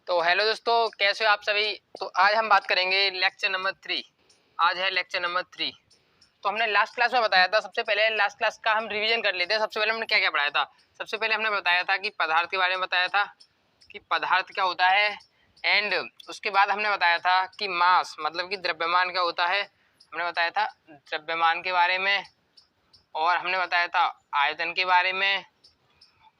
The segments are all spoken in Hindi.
तो हेलो दोस्तों, कैसे हो आप सभी। तो आज हम बात करेंगे लेक्चर नंबर 3। आज है लेक्चर नंबर 3। तो हमने लास्ट क्लास में बताया था, सबसे पहले लास्ट क्लास का हम रिवीजन कर लेते हैं। सबसे पहले हमने क्या क्या पढ़ाया था। सबसे पहले हमने बताया था कि पदार्थ के बारे में बताया था कि पदार्थ क्या होता है। एंड उसके बाद हमने बताया था कि मास मतलब कि द्रव्यमान क्या होता है। हमने बताया था द्रव्यमान के बारे में, और हमने बताया था आयतन के बारे में,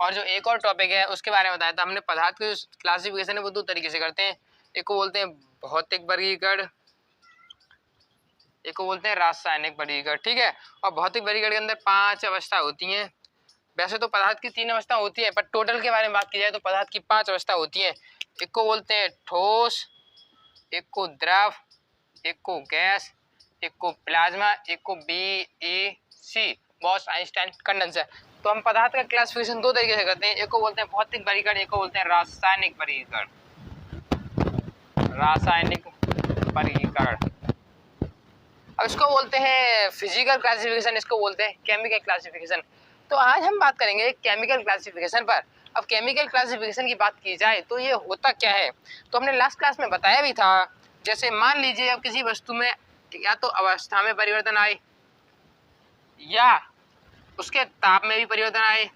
और जो एक और टॉपिक है उसके बारे में बताया था हमने। पदार्थ की क्लासिफिकेशन है वो दो तरीके से करते हैं। एक को बोलते हैं भौतिक वर्गीकरण, एक को बोलते हैं रासायनिक वर्गीकरण। ठीक है। और भौतिक वर्गीकरण के अंदर 5 अवस्था होती हैं। वैसे तो पदार्थ की 3 अवस्था होती है, पर टोटल के बारे में बात की जाए तो पदार्थ की 5 अवस्था होती हैं। एक को बोलते हैं ठोस, एक को द्रव, एक को गैस, एक को प्लाज्मा, एक को BEC बॉस आइंस्टाइन कंडेंसर। तो हम पदार्थ का क्लासिफिकेशन दो तरीके से करते हैं। एक को बोलते हैं भौतिक वर्गीकरण, एक को बोलते हैं रासायनिक वर्गीकरण। रासायनिक वर्गीकरण। अब इसको बोलते हैं फिजिकल क्लासिफिकेशन, इसको बोलते हैं केमिकल क्लासिफिकेशन। तो आज हम बात करेंगे केमिकल क्लासिफिकेशन पर। अब केमिकल क्लासिफिकेशन की बात की जाए तो ये होता क्या है, तो हमने लास्ट क्लास में बताया भी था। जैसे मान लीजिए अब किसी वस्तु में या तो अवस्था में परिवर्तन आए, या उसके ताप में भी परिवर्तन आए,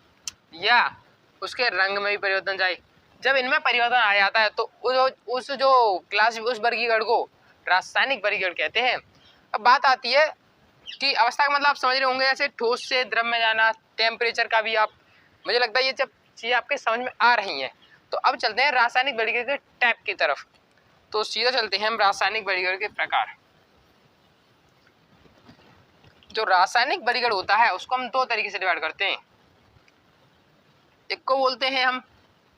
या उसके रंग में भी परिवर्तन जाए। जब इनमें परिवर्तन आ जाता है तो उस वर्गीकरण को रासायनिक वर्गीकरण कहते हैं। अब बात आती है कि अवस्था का मतलब आप समझ रहे होंगे, जैसे ठोस से द्रव में जाना, टेम्परेचर का भी आप, मुझे लगता है ये जब चीजें आपके समझ में आ रही हैं। तो अब चलते हैं रासायनिक वर्गीकरण के टाइप की तरफ। तो सीधा चलते हैं हम रासायनिक वर्गीकरण के प्रकार। जो रासायनिक वर्गीकरण होता है उसको हम दो तरीके से डिवाइड करते हैं। एक को बोलते हैं हम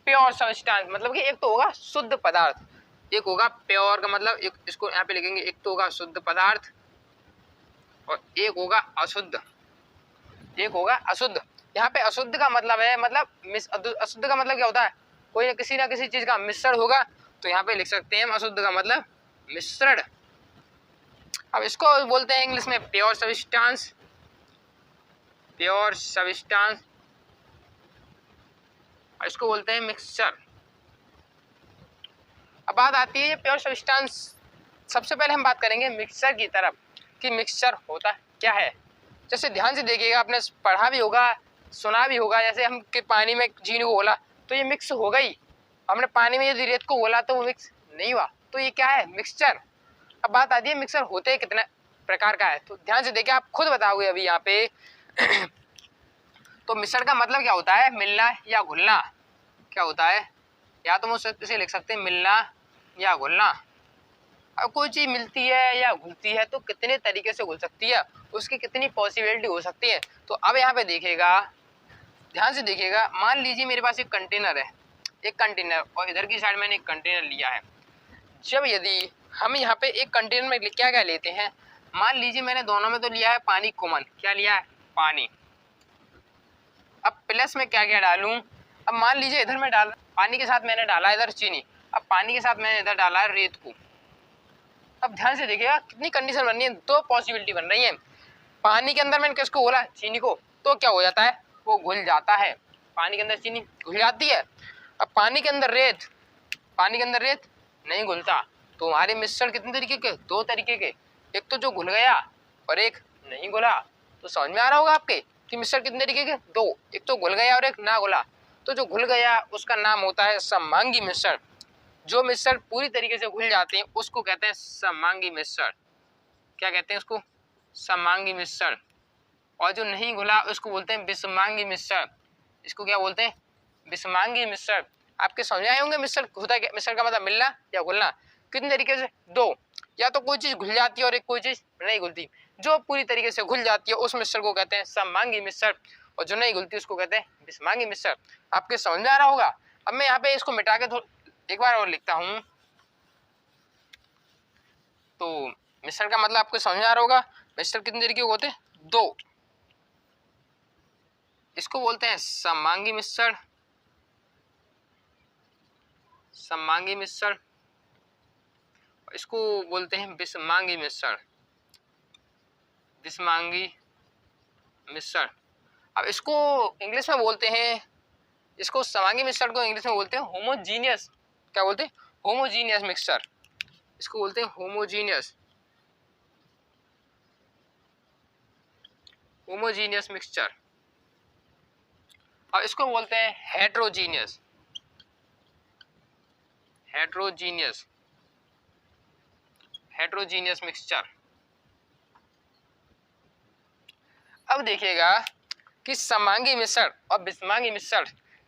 प्योर सब्सटेंस, मतलब कि एक तो होगा शुद्ध पदार्थ, एक होगा प्योर का मतलब इसको यहाँ पे लिखेंगे, एक तो होगा शुद्ध पदार्थ और एक होगा अशुद्ध। एक होगा अशुद्ध। यहाँ पे अशुद्ध का मतलब है, मतलब अशुद्ध का मतलब क्या होता है, कोई ना किसी चीज का मिश्रण होगा। तो यहाँ पे लिख सकते हैं हम अशुद्ध का मतलब मिश्रण। अब इसको बोलते हैं इंग्लिश में प्योर सब्सटेंस। Pure substance. और इसको बोलते हैं मिक्सचर। अब बात आती है प्योर सब्सटेंस। सबसे पहले हम बात करेंगे मिक्सचर की तरफ कि मिक्सचर होता क्या है। जैसे ध्यान से देखिएगा, आपने पढ़ा भी होगा, सुना भी होगा। जैसे हम के पानी में चीनी को घोला तो ये मिक्स हो गई, हमने पानी में यदि रेत को घोला तो वो मिक्स नहीं हुआ, तो ये क्या है, मिक्सचर। अब बात आती है मिक्सचर होते कितने प्रकार का है, तो ध्यान से देखिए, आप खुद बताओगे अभी यहाँ पे। तो मिश्रण का मतलब क्या होता है, मिलना या घुलना। क्या होता है, या तो हम इसे लिख सकते हैं मिलना या घुलना। अब कोई चीज मिलती है या घुलती है तो कितने तरीके से घुल सकती है, उसकी कितनी पॉसिबिलिटी हो सकती है। तो अब यहाँ पे देखिएगा, ध्यान से देखिएगा, मान लीजिए मेरे पास एक कंटेनर है, एक कंटेनर, और इधर की साइड मैंने एक कंटेनर लिया है। जब यदि हम यहाँ पे एक कंटेनर में क्या क्या लेते हैं, मान लीजिए मैंने दोनों में तो लिया है पानी कॉमन, क्या लिया है, पानी। अब प्लस में क्या क्या डालूं, अब मान लीजिए इधर में डाल पानी के साथ मैंने डाला इधर चीनी, अब पानी के साथ मैंने इधर डाला है रेत को। अब ध्यान से देखिएगा कितनी कंडीशन बन रही है, दो पॉसिबिलिटी बन रही है। पानी के अंदर मैंने किसको घोला, चीनी को, तो क्या हो जाता है, वो घुल जाता है, पानी के अंदर चीनी घुल जाती है। अब पानी के अंदर रेत, पानी के अंदर रेत नहीं घुलता। तो हमारे मिश्रण कितने तरीके के, दो तरीके के, एक तो जो घुल गया और एक नहीं घुला। तो समझ में आ रहा होगा आपके कि मिश्रण कितने तरीके के, दो, एक तो घुल गया और एक ना घुला। तो जो घुल गया उसका नाम होता है समांगी मिश्रण। जो मिश्रण पूरी तरीके से घुल जाते हैं उसको कहते हैं समांगी मिश्रण। क्या कहते हैं उसको, समांगी मिश्रण। और जो नहीं घुला उसको बोलते हैं विषमांगी मिश्रण। इसको क्या बोलते हैं, विषमांगी मिश्रण। आपके समझ आए होंगे मिश्रण होता है, मिश्रण का मतलब मिलना या घुलना। कितने तरीके से, दो, या तो कोई चीज घुल जाती है और एक कोई चीज नहीं घुलती। जो पूरी तरीके से घुल जाती है उस मिश्रण को कहते हैं समांगी मिश्रण, और जो नहीं घुलती उसको कहते हैं विषमांगी मिश्रण। आपके समझ में आ रहा होगा। अब मैं यहाँ पे इसको मिटा के एक बार और लिखता हूँ। तो मिश्रण का मतलब आपको समझ में आ रहा होगा। मिश्रण कितने तरीके के होते हैं, दो। इसको बोलते हैं समांगी मिश्रण, समांगी मिश्रण। इसको बोलते हैं विषमांगी मिश्रण, विषमांगी मिश्रण। अब इसको इंग्लिश में बोलते हैं, इसको समांगी मिश्रण को इंग्लिश में बोलते हैं होमोजीनियस क्या बोलते हैं, होमोजीनियस मिक्सचर, इसको बोलते हैं होमोजीनियस मिक्सचर। और इसको बोलते हैं हेट्रोजीनियस मिक्सचर। अब देखिएगा कि समांगी मिश्रण और विषमांगी मिश्रण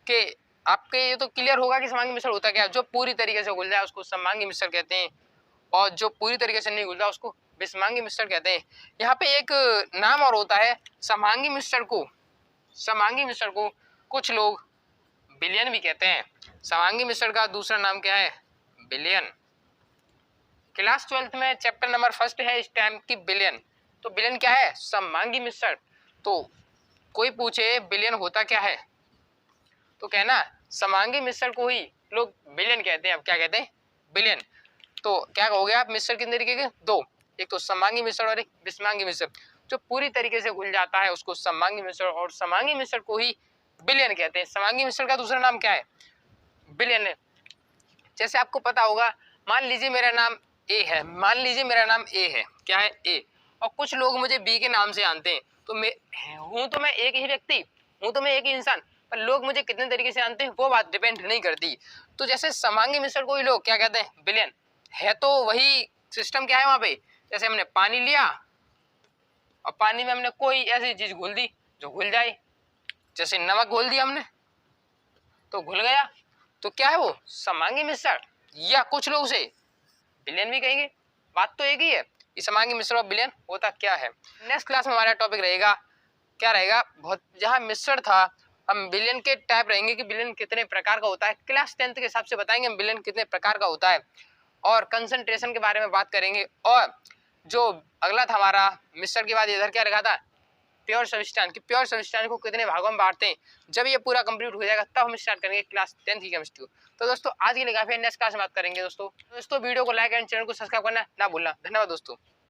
के आपके ये तो क्लियर होगा कि समांगी मिश्रण होता क्या है। जो पूरी तरीके से घुल जाए उसको समांगी मिश्रण कहते हैं, और जो पूरी तरीके से नहीं घुल जाए उसको विषमांगी मिश्रण कहते हैं। यहाँ पे एक नाम और होता है समांगी मिश्रण को कुछ लोग विलयन भी कहते हैं। समांगी मिश्रण का दूसरा नाम क्या है, विलयन। क्लास 12th में चैप्टर नंबर 1 है इस टाइम की विलयन। तो विलयन क्या है, समांगी मिश्रण। तो कोई पूछे विलयन होता क्या है, तो कहना समांगी मिश्रण को ही लोग विलयन कहते हैं। अब क्या कहते हैं, विलयन। तो क्या कहोगे आप, मिश्रण कितने तरीके के, दो, एक तो समांगी मिश्रण और एक विषमांगी मिश्रण। जो पूरी तरीके से घुल जाता है उसको समांगी मिश्रण, और समांगी मिश्रण को ही विलयन कहते हैं। समांगी मिश्रण का दूसरा नाम क्या है, विलयन। जैसे आपको पता होगा, मान लीजिए मेरा नाम ए है, क्या है, ए, और कुछ लोग मुझे बी के नाम से जानते हैं। तो मैं एक ही व्यक्ति हूँ, तो मैं एक ही इंसान, पर लोग मुझे कितने तरीके से जानते हैं वो बात डिपेंड नहीं करती। तो जैसे समांगी मिश्रण को ही लोग क्या कहते हैं, विलयन। है तो वही सिस्टम, क्या है वहाँ पे, जैसे हमने पानी लिया और पानी में हमने कोई ऐसी चीज घोल दी जो घुल जाए, जैसे नमक घोल दिया हमने तो घुल गया, तो क्या है वो, समांगी मिश्रण। या कुछ लोग उसे विलयन भी कहेंगे, बात तो एक ही है। ये समांगी मिश्रण और विलयन होता क्या है। नेक्स्ट क्लास में हमारा टॉपिक रहेगा, क्या रहेगा, बहुत जहाँ मिश्रण था हम विलयन के टाइप रहेंगे कि विलयन कितने प्रकार का होता है। क्लास 10th के हिसाब से बताएंगे हम विलयन कितने प्रकार का होता है, और कंसंट्रेशन के बारे में बात करेंगे। और जो अगला था हमारा मिश्रण के बाद इधर क्या रखा था, प्योर सब्सटेंस, कि प्योर सब्सटेंस को कितने भागों में बांटते हैं। जब ये पूरा कंप्लीट हो जाएगा तब हम स्टार्ट करेंगे क्लास 10th की केमिस्ट्री। तो दोस्तों आज के लिए काफी, नेक्स्ट क्लास में बात करेंगे। दोस्तों वीडियो को लाइक एंड चैनल को सब्सक्राइब करना ना भूलना। धन्यवाद दोस्तों।